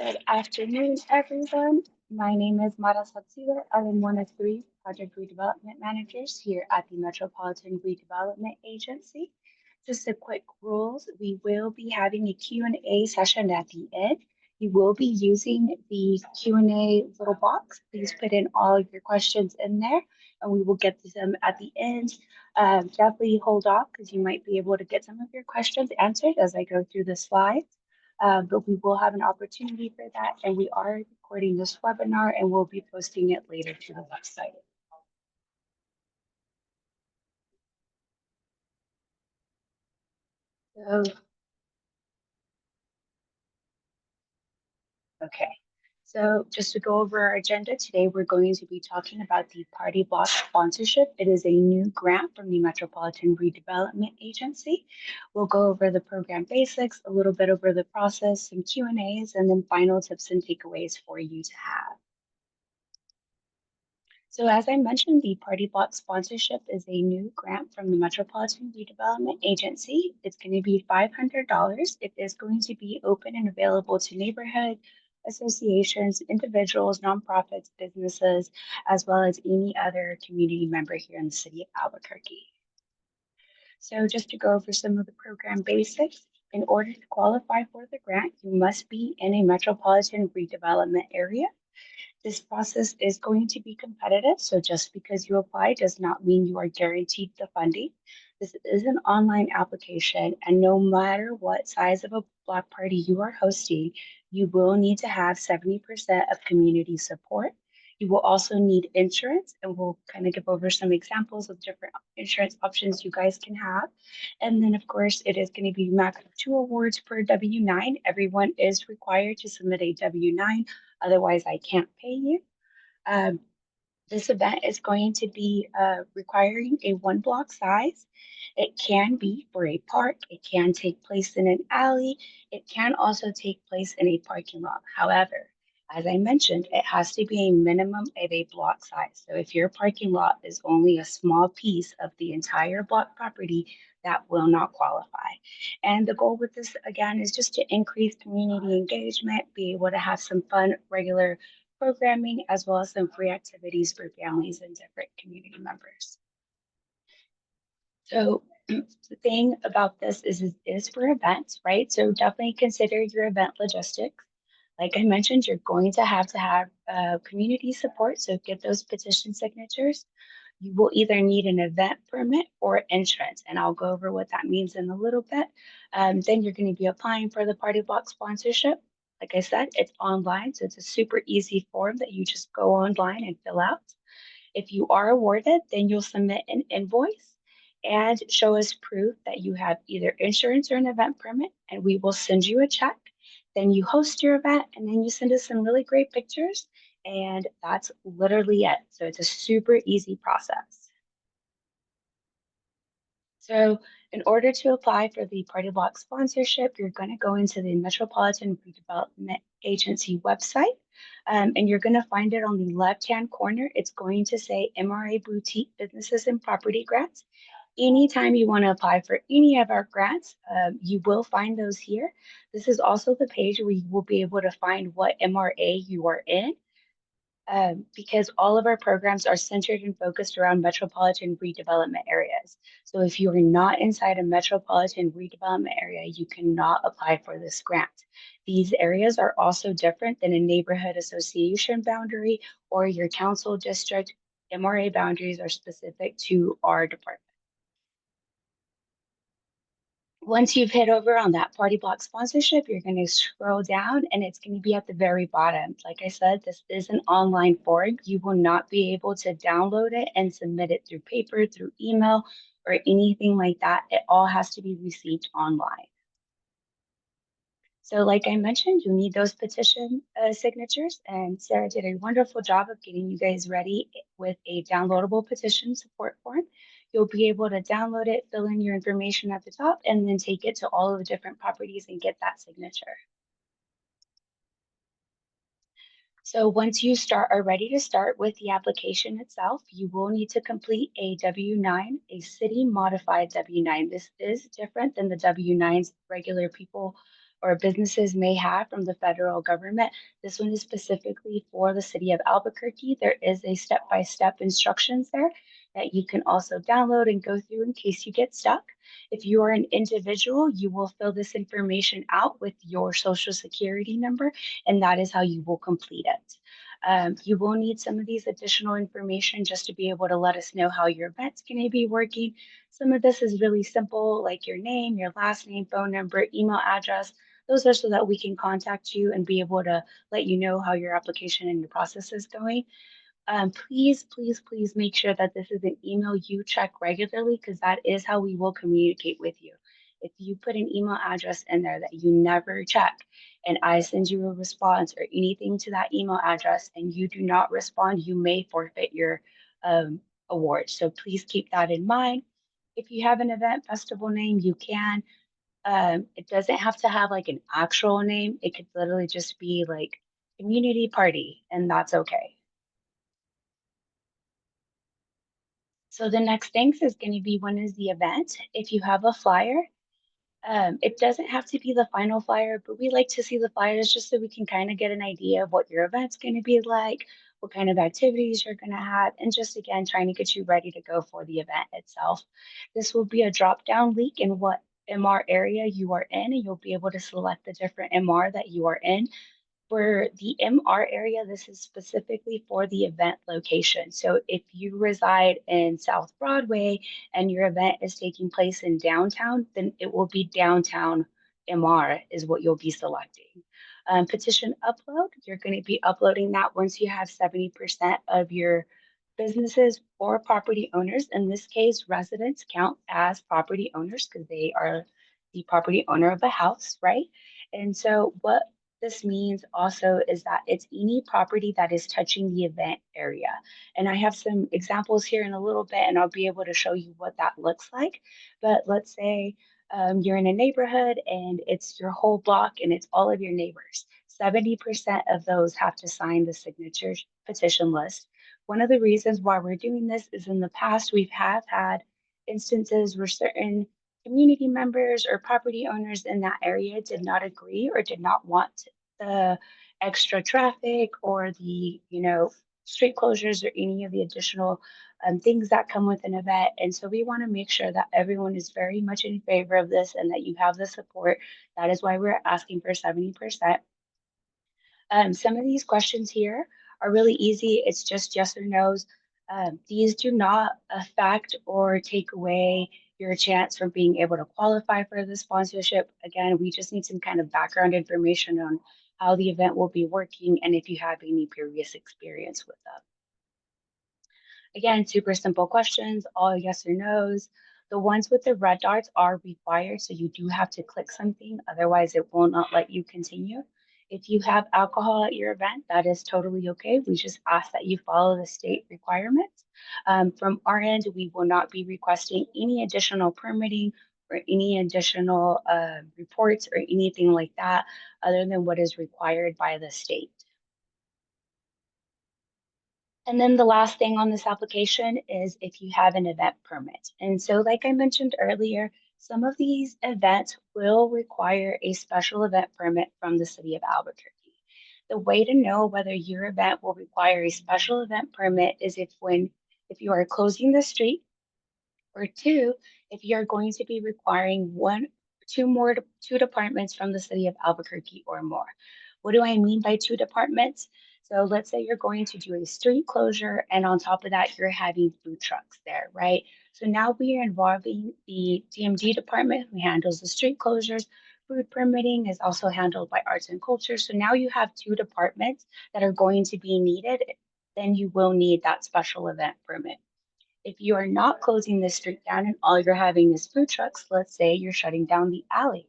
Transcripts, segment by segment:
Good afternoon, everyone. My name is Mara Satsila. I am one of three project redevelopment managers here at the Metropolitan Redevelopment Agency. Just a quick rules, we will be having a Q&A session at the end. You will be using the Q&A little box. Please put in all of your questions in there and we will get to them at the end. Definitely hold off because you might be able to get some of your questions answered as I go through the slides. But we will have an opportunity for that. And we are recording this webinar and we'll be posting it later to the website. Okay. So just to go over our agenda today, we're going to be talking about the Party Block sponsorship. It is a new grant from the Metropolitan Redevelopment Agency. We'll go over the program basics, a little bit over the process, some Q&As, and then final tips and takeaways for you to have. So as I mentioned, the Party Block sponsorship is a new grant from the Metropolitan Redevelopment Agency. It's going to be $500. It is going to be open and available to neighborhood associations, individuals, nonprofits, businesses, as well as any other community member here in the city of Albuquerque. So just to go over some of the program basics, in order to qualify for the grant, you must be in a metropolitan redevelopment area. This process is going to be competitive, so just because you apply does not mean you are guaranteed the funding. This is an online application, and no matter what size of a block party you are hosting, you will need to have 70% of community support. You will also need insurance, and we'll kind of give over some examples of different insurance options you guys can have. And then, of course, it is going to be max of 2 awards per W-9. Everyone is required to submit a W-9, otherwise I can't pay you. This event is going to be requiring a 1 block size. It can be for a park, it can take place in an alley, it can also take place in a parking lot. However, as I mentioned, it has to be a minimum of a block size. So if your parking lot is only a small piece of the entire block property, that will not qualify. And the goal with this, again, is just to increase community engagement, be able to have some fun, regular programming, as well as some free activities for families and different community members. So the thing about this is it is for events, right? So definitely consider your event logistics. Like I mentioned, you're going to have community support, so get those petition signatures. You will either need an event permit or insurance, and I'll go over what that means in a little bit. Then you're going to be applying for the Party Block sponsorship. Like I said, it's online, so it's a super easy form that you just go online and fill out. If you are awarded, then you'll submit an invoice and show us proof that you have either insurance or an event permit, and we will send you a check. Then you host your event, and then you send us some really great pictures, and that's literally it. So it's a super easy process. So in order to apply for the Party Block sponsorship, you're going to go into the Metropolitan Redevelopment Agency website, and you're going to find it on the left-hand corner. It's going to say MRA Boutique Businesses and Property Grants. Anytime you want to apply for any of our grants, you will find those here. This is also the page where you will be able to find what MRA you are in. Because all of our programs are centered and focused around metropolitan redevelopment areas. So if you are not inside a metropolitan redevelopment area, you cannot apply for this grant. These areas are also different than a neighborhood association boundary or your council district. MRA boundaries are specific to our department. Once you've hit over on that Party Block sponsorship, you're going to scroll down and it's going to be at the very bottom. Like I said, this is an online form. You will not be able to download it and submit it through paper, through email, or anything like that. It all has to be received online. So like I mentioned, you need those petition signatures, and Sarah did a wonderful job of getting you guys ready with a downloadable petition support form. You'll be able to download it, fill in your information at the top, and then take it to all of the different properties and get that signature. So once you are ready to start with the application itself, you will need to complete a W-9, a city modified W-9. This is different than the W-9s regular people or businesses may have from the federal government. This one is specifically for the city of Albuquerque. There is a step-by-step instructions there that you can also download and go through in case you get stuck. If you are an individual, you will fill this information out with your social security number, and that is how you will complete it. You will need some of these additional information just to be able to let us know how your event's going to be working. Some of this is really simple, like your name, your last name, phone number, email address. Those are so that we can contact you and be able to let you know how your application and your process is going. Please, please, please make sure that this is an email you check regularly because that is how we will communicate with you. If you put an email address in there that you never check and I send you a response or anything to that email address and you do not respond, you may forfeit your um, award. So please keep that in mind. If you have an event festival name, you can. It doesn't have to have like an actual name. It could literally just be like community party, and that's okay. So the next thing is going to be when is the event. If you have a flyer, it doesn't have to be the final flyer, but we like to see the flyers just so we can kind of get an idea of what your event's going to be like, what kind of activities you're going to have, and just again, trying to get you ready to go for the event itself. This will be a drop down link in what MR area you are in, and you'll be able to select the different MR that you are in. For the MR area, this is specifically for the event location. So if you reside in South Broadway and your event is taking place in downtown, then it will be downtown MR is what you'll be selecting. Petition upload, you're going to be uploading that once you have 70% of your businesses or property owners. In this case, residents count as property owners because they are the property owner of the house, right? And so what this means also is that it's any property that is touching the event area. And I have some examples here in a little bit, and I'll be able to show you what that looks like. But let's say you're in a neighborhood and it's your whole block and it's all of your neighbors. 70% of those have to sign the signature petition list. One of the reasons why we're doing this is in the past, we have had instances where certain community members or property owners in that area did not agree or did not want the extra traffic or the, street closures or any of the additional things that come with an event. And so we want to make sure that everyone is very much in favor of this and that you have the support. That is why we're asking for 70%. Some of these questions here are really easy. It's just yes or no's. These do not affect or take away your chance from being able to qualify for the sponsorship. Again, we just need some kind of background information on how the event will be working and if you have any previous experience with them. Again, super simple questions, all yes or no's. The ones with the red dots are required, so you do have to click something, otherwise it will not let you continue. If you have alcohol at your event, that is totally okay. We just ask that you follow the state requirements. From our end, we will not be requesting any additional permitting or any additional reports or anything like that other than what is required by the state. And then the last thing on this application is if you have an event permit. And so, like I mentioned earlier, some of these events will require a special event permit from the city of Albuquerque. The way to know whether your event will require a special event permit is if you are closing the street, or two, if you're going to be requiring two departments from the city of Albuquerque or more. What do I mean by two departments? So let's say you're going to do a street closure, and on top of that, you're having food trucks there, right? So now we are involving the DMD department who handles the street closures. Food permitting is also handled by arts and culture. So now you have two departments that are going to be needed. Then you will need that special event permit. If you are not closing the street down and all you're having is food trucks, let's say you're shutting down the alley,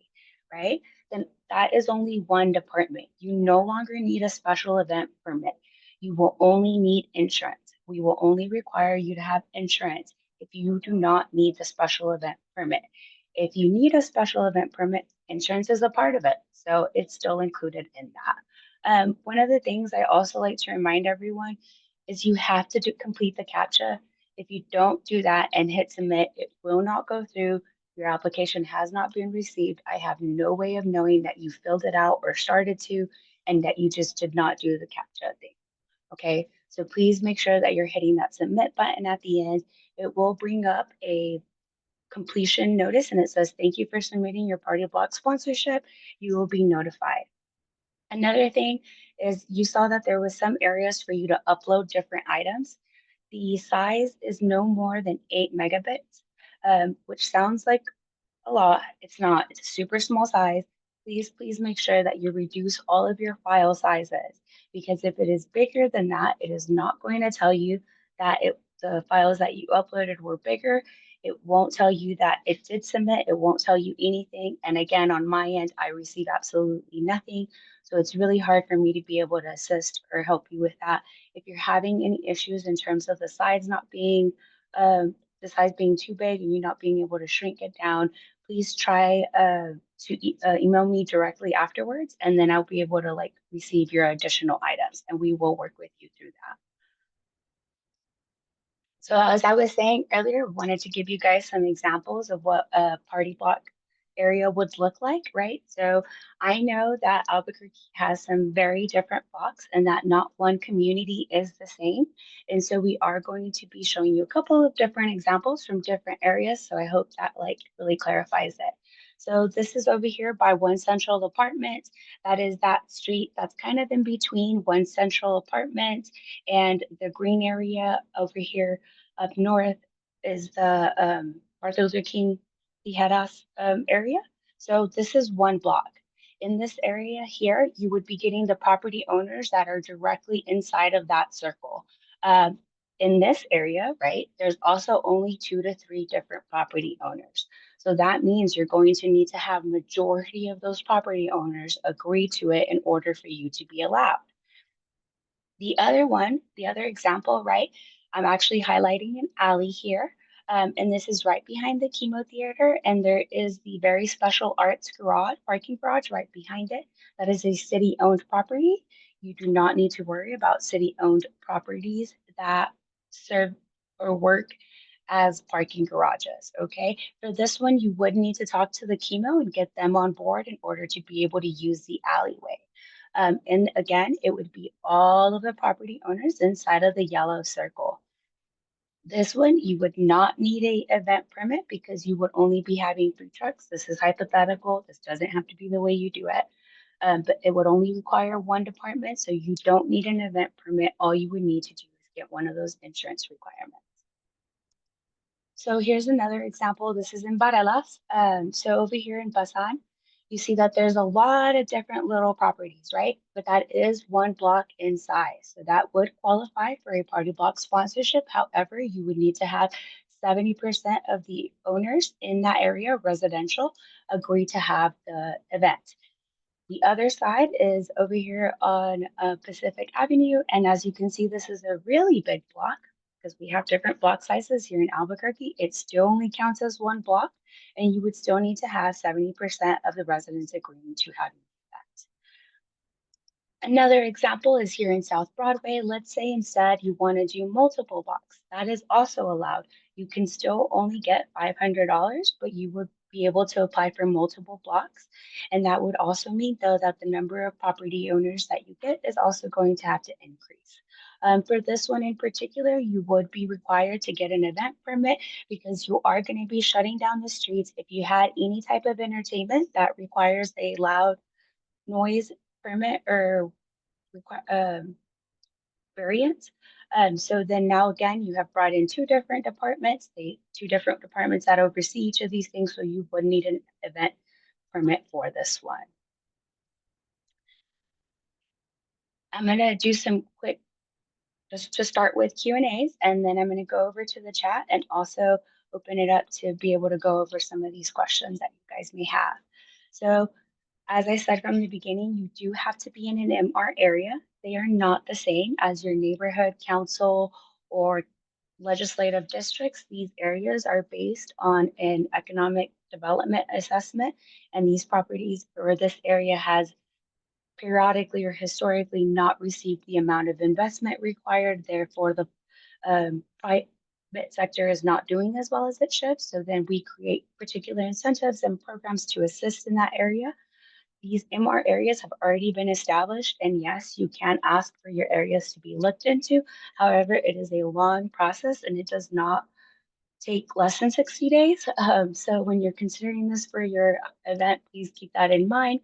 right? Then that is only one department. You no longer need a special event permit. You will only need insurance. We will only require you to have insurance if you do not need the special event permit. If you need a special event permit, insurance is a part of it. So it's still included in that. One of the things I also like to remind everyone is you have to complete the CAPTCHA. If you don't do that and hit submit, it will not go through. Your application has not been received. I have no way of knowing that you filled it out or started to, and that you just did not do the CAPTCHA thing. Okay, so please make sure that you're hitting that submit button at the end. It will bring up a completion notice and it says, thank you for submitting your party block sponsorship. You will be notified. Another thing is you saw that there was some areas for you to upload different items. The size is no more than 8 megabits, which sounds like a lot. It's not. It's a super small size. Please make sure that you reduce all of your file sizes because if it is bigger than that, it is not going to tell you that the files that you uploaded were bigger. It won't tell you that it did submit. It won't tell you anything. And again, on my end, I receive absolutely nothing. So it's really hard for me to be able to assist or help you with that. If you're having any issues in terms of the size not being the size being too big and you not being able to shrink it down, please try to email me directly afterwards, and then I'll be able to like receive your additional items, and we will work with you through that. So as I was saying earlier, wanted to give you guys some examples of what a party block area would look like, right? So I know that Albuquerque has some very different blocks and that not one community is the same. And so we are going to be showing you a couple of different examples from different areas. So I hope that like really clarifies it. So this is over here by One Central Apartment. That is that street that's kind of in between One Central Apartment and the green area over here up north is the Martin Luther King Tijeras area. So this is one block. In this area here, you would be getting the property owners that are directly inside of that circle. In this area, right, there's also only 2 to 3 different property owners. So that means you're going to need to have majority of those property owners agree to it in order for you to be allowed. The other one, the other example, right? I'm actually highlighting an alley here. And this is right behind the chemo theater. And there is the very special arts garage, parking garage right behind it. That is a city owned property. You do not need to worry about city owned properties that serve or work as parking garages. Okay. For this one, you would need to talk to the chemo and get them on board in order to be able to use the alleyway. And again, it would be all of the property owners inside of the yellow circle. This one, you would not need a event permit because you would only be having food trucks. This is hypothetical. This doesn't have to be the way you do it. But it would only require one department, so you don't need an event permit. All you would need to do is get one of those insurance requirements. So here's another example. This is in Barelas. So over here in Basan, you see that there's a lot of different little properties, right? But that is one block in size. So that would qualify for a party block sponsorship. However, you would need to have 70% of the owners in that area, residential, agree to have the event. The other side is over here on Pacific Avenue. And as you can see, this is a really big block because we have different block sizes here in Albuquerque. It still only counts as one block, and you would still need to have 70% of the residents agreeing to having that. Another example is here in South Broadway. Let's say instead you want to do multiple blocks. That is also allowed. You can still only get $500, but you would be able to apply for multiple blocks. And that would also mean, though, that the number of property owners that you get is also going to have to increase. For this one in particular, you would be required to get an event permit because you are going to be shutting down the streets. If you had any type of entertainment that requires a loud noise permit or variant. So then now again, you have brought in two different departments, two different departments that oversee each of these things. So you would need an event permit for this one. I'm gonna do some quick, just to start with Q&As, and then I'm gonna go over to the chat and also open it up to be able to go over some of these questions that you guys may have. So as I said from the beginning, you do have to be in an MR area. They are not the same as your neighborhood council or legislative districts. These areas are based on an economic development assessment, and these properties or this area has periodically or historically not received the amount of investment required. Therefore, the sector is not doing as well as it should. So then we create particular incentives and programs to assist in that area. These MR areas have already been established, and yes, you can ask for your areas to be looked into. However, it is a long process and it does not take less than 60 days. So when you're considering this for your event, please keep that in mind.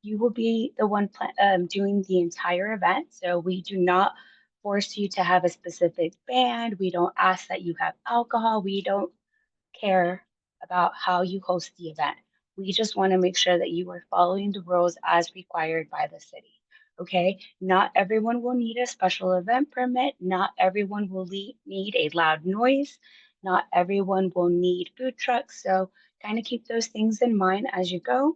You will be the one doing the entire event. So we do not force you to have a specific band. We don't ask that you have alcohol. We don't care about how you host the event. We just want to make sure that you are following the rules as required by the city. Okay, not everyone will need a special event permit. Not everyone will need a loud noise. Not everyone will need food trucks. So, kind of keep those things in mind as you go.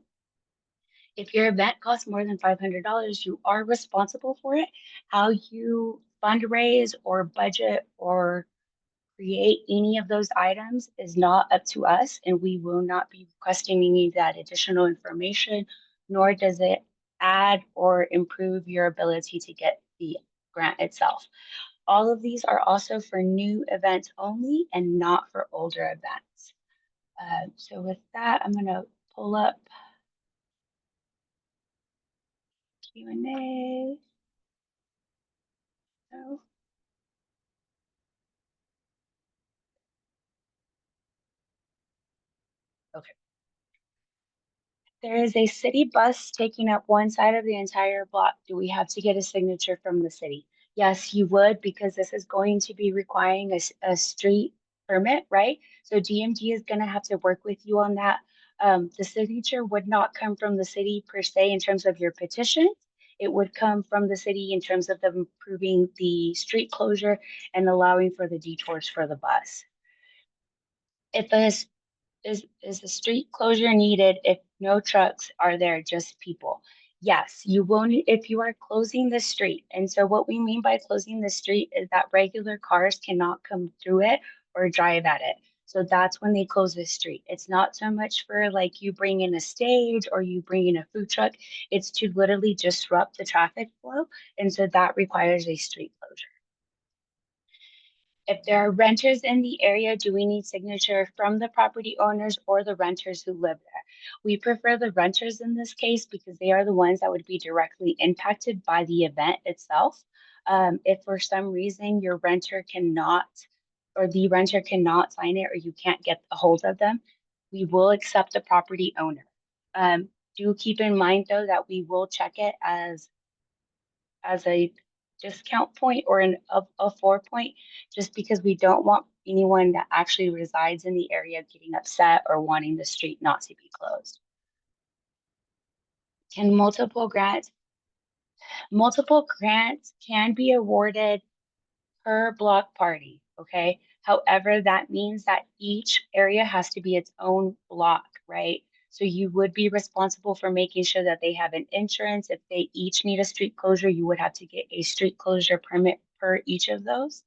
If your event costs more than $500, you are responsible for it. How you fundraise or budget or create any of those items is not up to us, and we will not be requesting any of that additional information, nor does it add or improve your ability to get the grant itself. All of these are also for new events only and not for older events. So with that, I'm going to pull up Q&A. So, okay. There is a city bus taking up one side of the entire block. Do we have to get a signature from the city? Yes, you would, because this is going to be requiring a street permit, right? So DMD is going to have to work with you on that. The signature would not come from the city per se in terms of your petition. It would come from the city in terms of them approving the street closure and allowing for the detours for the bus. If a is a street closure needed if no trucks are there, just people? Yes, you will need if you are closing the street. And so what we mean by closing the street is that regular cars cannot come through it or drive at it. So that's when they close the street. It's not so much for like you bring in a stage or you bring in a food truck. It's to literally disrupt the traffic flow. And so that requires a street closure. If there are renters in the area, do we need signature from the property owners or the renters who live there? We prefer the renters in this case because they are the ones that would be directly impacted by the event itself. If for some reason your renter cannot, or the renter cannot sign it, or you can't get a hold of them, we will accept the property owner. Do keep in mind though that we will check it as a discount point or a 4 point, just because we don't want anyone that actually resides in the area getting upset or wanting the street not to be closed. Can multiple grants can be awarded per block party, okay? However, that means that each area has to be its own block, right? So you would be responsible for making sure that they have an insurance. If they each need a street closure, you would have to get a street closure permit per each of those.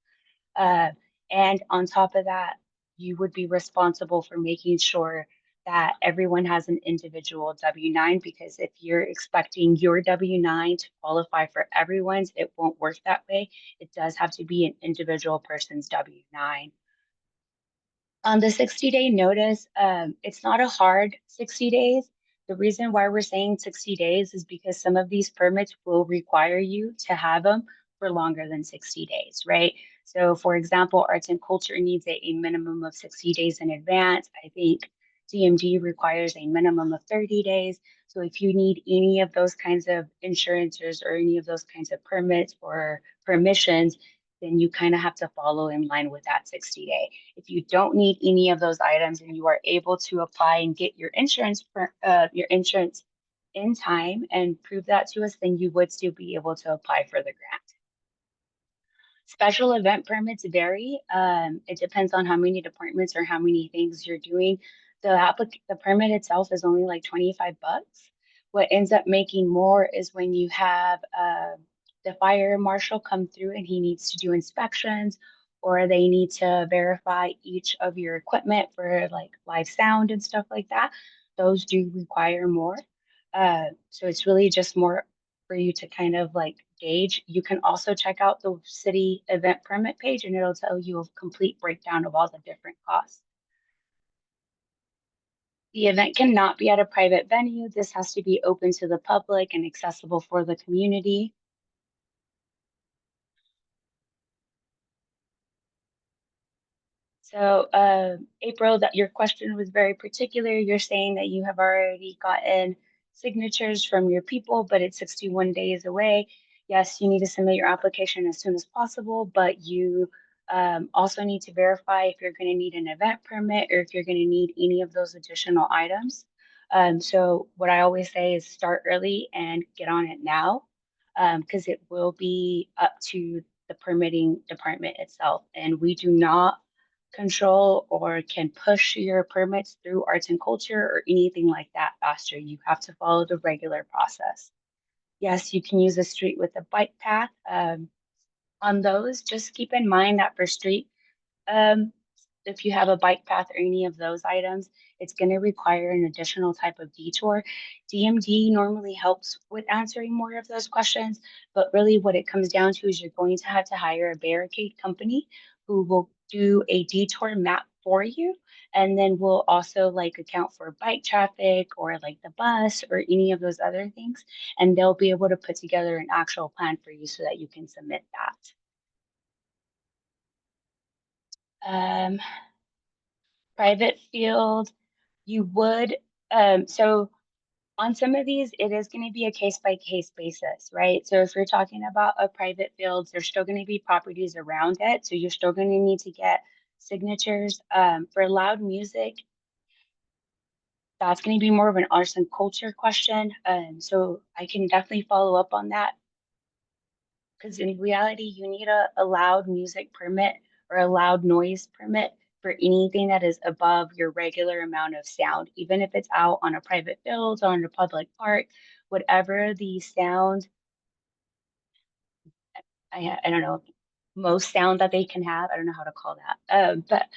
Uh, and on top of that, you would be responsible for making sure that everyone has an individual W-9, because if you're expecting your W-9 to qualify for everyone's, it won't work that way. It does have to be an individual person's W-9. On the 60-day notice, it's not a hard 60 days. The reason why we're saying 60 days is because some of these permits will require you to have them for longer than 60 days, right? So for example, arts and culture needs a minimum of 60 days in advance. I think DMD requires a minimum of 30 days. So if you need any of those kinds of insurances or any of those kinds of permits or permissions, then you kind of have to follow in line with that 60-day. If you don't need any of those items and you are able to apply and get your insurance in time and prove that to us, then you would still be able to apply for the grant. Special event permits vary. It depends on how many departments or how many things you're doing. The permit itself is only like 25 bucks. What ends up making more is when you have the fire marshal come through and he needs to do inspections, or they need to verify each of your equipment for like live sound and stuff like that. Those do require more. So it's really just more for you to kind of like gauge. You can also check out the city event permit page and it'll tell you a complete breakdown of all the different costs. The event cannot be at a private venue. This has to be open to the public and accessible for the community. So, April, that your question was very particular. You're saying that you have already gotten signatures from your people, but it's 61 days away. Yes, you need to submit your application as soon as possible, but you also need to verify if you're going to need an event permit or if you're going to need any of those additional items. So, what I always say is start early and get on it now, because it will be up to the permitting department itself. And we do not control or can push your permits through arts and culture or anything like that faster. You have to follow the regular process. Yes, you can use a street with a bike path. On those, just keep in mind that for street um, if you have a bike path or any of those items, it's going to require an additional type of detour. DMD normally helps with answering more of those questions, but really what it comes down to is you're going to have to hire a barricade company who will do a detour map for you. And then we'll also like account for bike traffic or like the bus or any of those other things. And they'll be able to put together an actual plan for you so that you can submit that. Private field, you would, so on some of these, it is going to be a case by case basis, right? So if you're talking about a private field, there's still going to be properties around it. So you're still going to need to get signatures. For loud music, that's going to be more of an arts and culture question. So I can definitely follow up on that because in reality, you need a loud music permit or a loud noise permit for anything that is above your regular amount of sound, even if it's out on a private field or on a public park, whatever the sound, I don't know, most sound that they can have. I don't know how to call that. But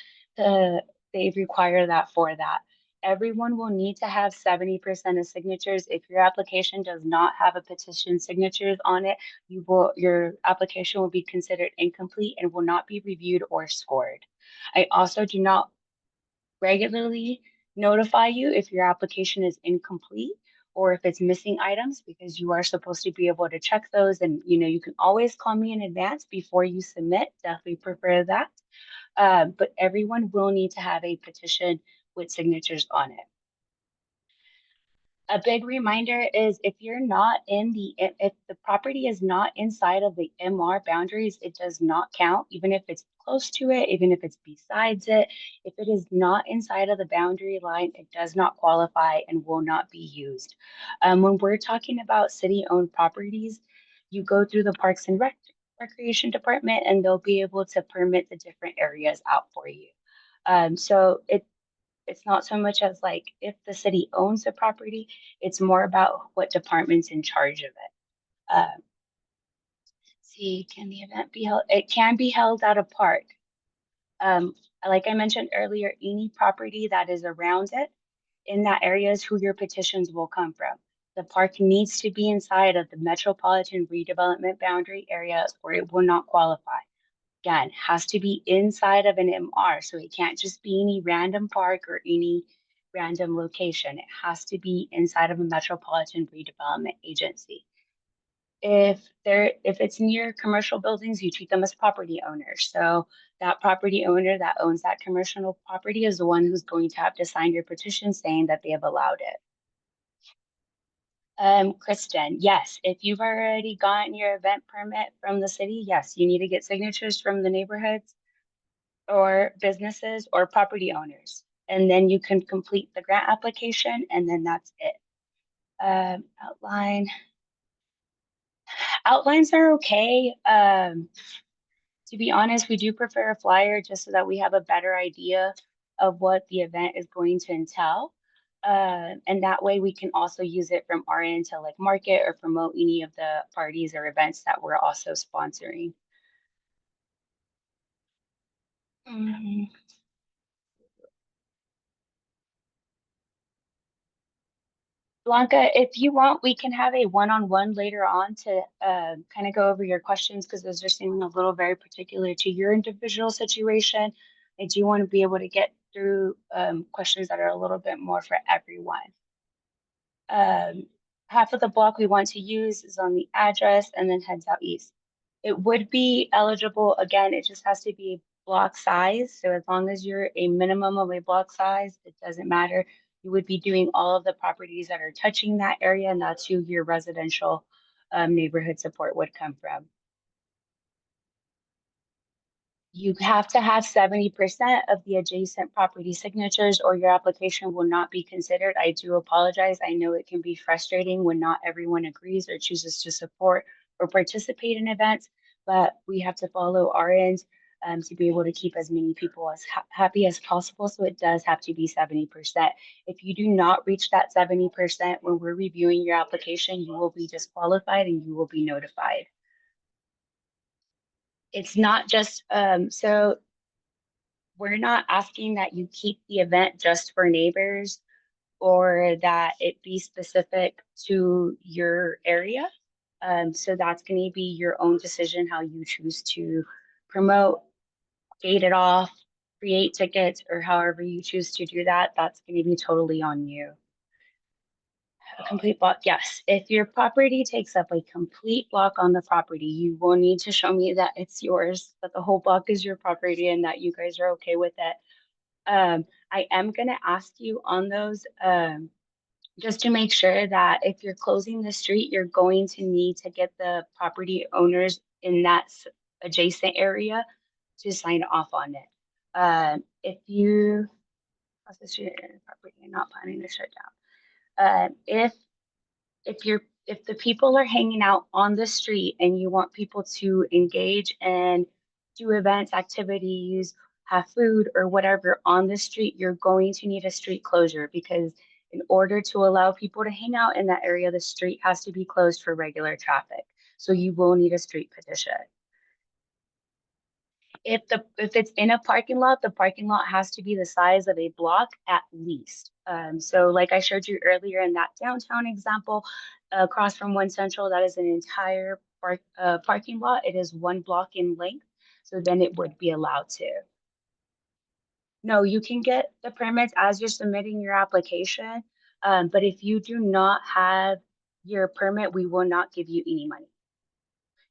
they require that for that. Everyone will need to have 70% of signatures. If your application does not have a petition signatures on it, your application will be considered incomplete and will not be reviewed or scored. I also do not regularly notify you if your application is incomplete or if it's missing items because you are supposed to be able to check those and you can always call me in advance before you submit. Definitely prefer that. But everyone will need to have a petition with signatures on it. A big reminder is if the property is not inside of the MR boundaries, it does not count, even if it's close to it, even if it's besides it. If it is not inside of the boundary line, it does not qualify and will not be used. When we're talking about city-owned properties, you go through the Parks and Recreation Department and they'll be able to permit the different areas out for you. So it's not so much as like if the city owns the property, it's more about what department's in charge of it. See, can the event be held? It can be held at a park. Um, like I mentioned earlier, any property that is around it in that area is who your petitions will come from. The park needs to be inside of the Metropolitan Redevelopment boundary area or it will not qualify. Again, has to be inside of an MR. So it can't just be any random park or any random location. It has to be inside of a metropolitan redevelopment agency. If it's near commercial buildings, you treat them as property owners. So that property owner that owns that commercial property is the one who's going to have to sign your petition saying that they have allowed it. Kristen, yes, if you've already gotten your event permit from the city, yes, you need to get signatures from the neighborhoods or businesses or property owners. And then you can complete the grant application and then that's it. Outline. Outlines are okay. To be honest, we do prefer a flyer just so that we have a better idea of what the event is going to entail. And that way we can also use it from our end to like market or promote any of the parties or events that we're also sponsoring. Mhm. Blanca, if you want, we can have a one-on-one later on to kind of go over your questions because those are seeming a little very particular to your individual situation. I do want to be able to get through questions that are a little bit more for everyone. Um, Half of the block we want to use is on the address and then heads out east. It would be eligible, again, it just has to be block size. So as long as you're a minimum of a block size, it doesn't matter. You would be doing all of the properties that are touching that area, and that's who your residential neighborhood support would come from. You have to have 70% of the adjacent property signatures or your application will not be considered. I do apologize. I know it can be frustrating when not everyone agrees or chooses to support or participate in events, but we have to follow our ends to be able to keep as many people as happy as possible. So it does have to be 70%. If you do not reach that 70% when we're reviewing your application, you will be disqualified and you will be notified. It's not just so we're not asking that you keep the event just for neighbors or that it be specific to your area. So that's going to be your own decision how you choose to promote, gate it off, create tickets, or however you choose to do that. That's going to be totally on you. A complete block, yes. If your property takes up a complete block on the property, you will need to show me that it's yours, that the whole block is your property, and that you guys are okay with it. I am going to ask you on those just to make sure that if you're closing the street, you're going to need to get the property owners in that adjacent area to sign off on it. If you cross the street property and not planning to shut down, if the people are hanging out on the street and you want people to engage and do events, activities, have food or whatever on the street, you're going to need a street closure because in order to allow people to hang out in that area, the street has to be closed for regular traffic. So you will need a street petition. If it's in a parking lot, the parking lot has to be the size of a block at least. So like I showed you earlier in that downtown example, across from One Central, that is an entire parking lot. It is 1 block in length. So then it would be allowed to. No, you can get the permits as you're submitting your application. But if you do not have your permit, we will not give you any money.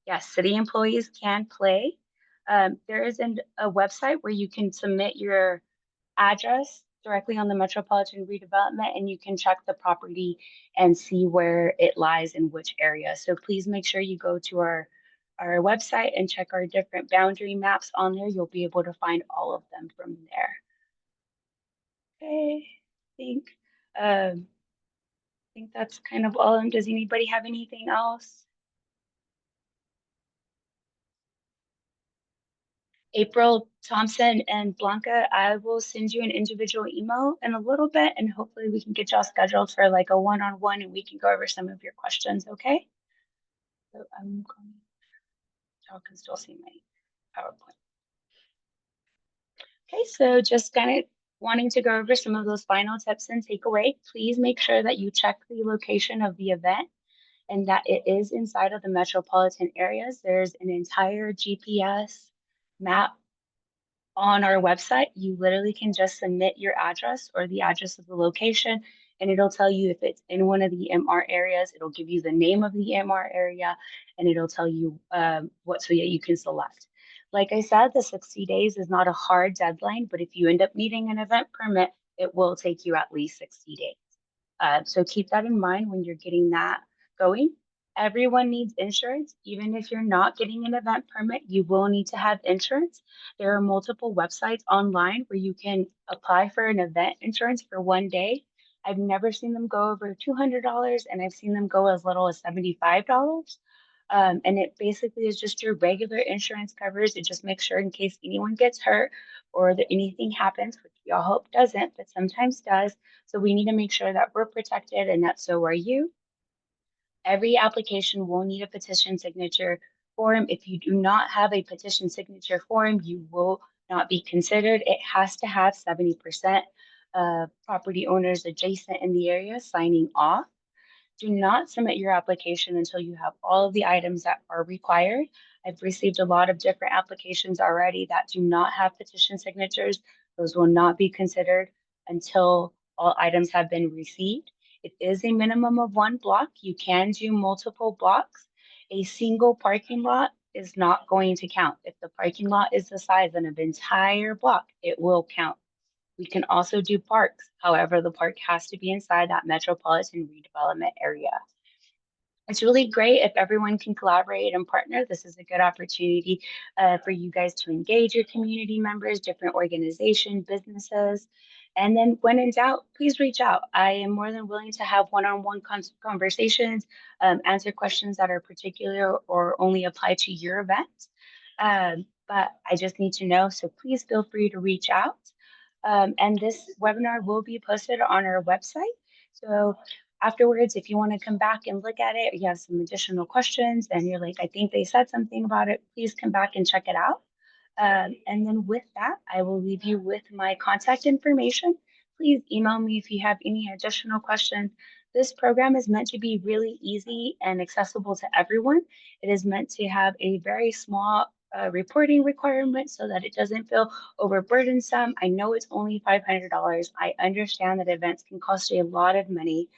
Yes, city employees can play. There is a website where you can submit your address directly on the Metropolitan Redevelopment and you can check the property and see where it lies in which area. So please make sure you go to our website and check our different boundary maps on there. You'll be able to find all of them from there. Okay, um, I think that's kind of all. Does anybody have anything else? April, Thompson, and Blanca, I will send you an individual email in a little bit, and hopefully we can get y'all scheduled for like a one-on-one and we can go over some of your questions, okay? So I'm going, y'all can still see my PowerPoint. Okay, so just kind of wanting to go over some of those final tips and takeaway. Please make sure that you check the location of the event and that it is inside of the metropolitan areas. There's an entire GPS map on our website. You literally can just submit your address or the address of the location, and it'll tell you if it's in one of the MR areas. It'll give you the name of the MR area, and it'll tell you what so yeah, you can select. Like I said, the 60 days is not a hard deadline, but if you end up needing an event permit, it will take you at least 60 days. So keep that in mind when you're getting that going. Everyone needs insurance. Even if you're not getting an event permit, you will need to have insurance. There are multiple websites online where you can apply for an event insurance for one day. I've never seen them go over $200 and I've seen them go as little as $75. And it basically is just your regular insurance covers. It just makes sure in case anyone gets hurt or that anything happens, which we all hope doesn't, but sometimes does. So we need to make sure that we're protected and that so are you. Every application will need a petition signature form. If you do not have a petition signature form, you will not be considered. It has to have 70% of property owners adjacent in the area signing off. Do not submit your application until you have all of the items that are required. I've received a lot of different applications already that do not have petition signatures. Those will not be considered until all items have been received. It is a minimum of one block. You can do multiple blocks. A single parking lot is not going to count. If the parking lot is the size of an entire block, it will count. We can also do parks. However, the park has to be inside that metropolitan redevelopment area. It's really great if everyone can collaborate and partner. This is a good opportunity for you guys to engage your community members, different organizations, businesses. And then when in doubt, please reach out. I am more than willing to have one-on-one conversations, answer questions that are particular or only apply to your event. But I just need to know, so please feel free to reach out. And this webinar will be posted on our website. So afterwards, if you want to come back and look at it, you have some additional questions and you're like, I think they said something about it, please come back and check it out. And then with that, I will leave you with my contact information. Please email me if you have any additional questions. This program is meant to be really easy and accessible to everyone. It is meant to have a very small reporting requirement so that it doesn't feel overburdensome. I know it's only $500. I understand that events can cost a lot of money.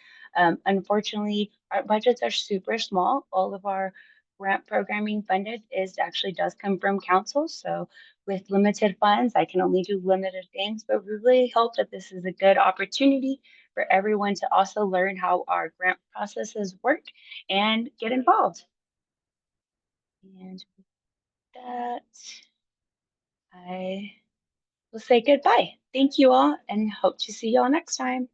Unfortunately, our budgets are super small. All of our grant programming funded is actually does come from council. So with limited funds, I can only do limited things, but we really hope that this is a good opportunity for everyone to also learn how our grant processes work and get involved. And with that, I will say goodbye. Thank you all and hope to see you all next time.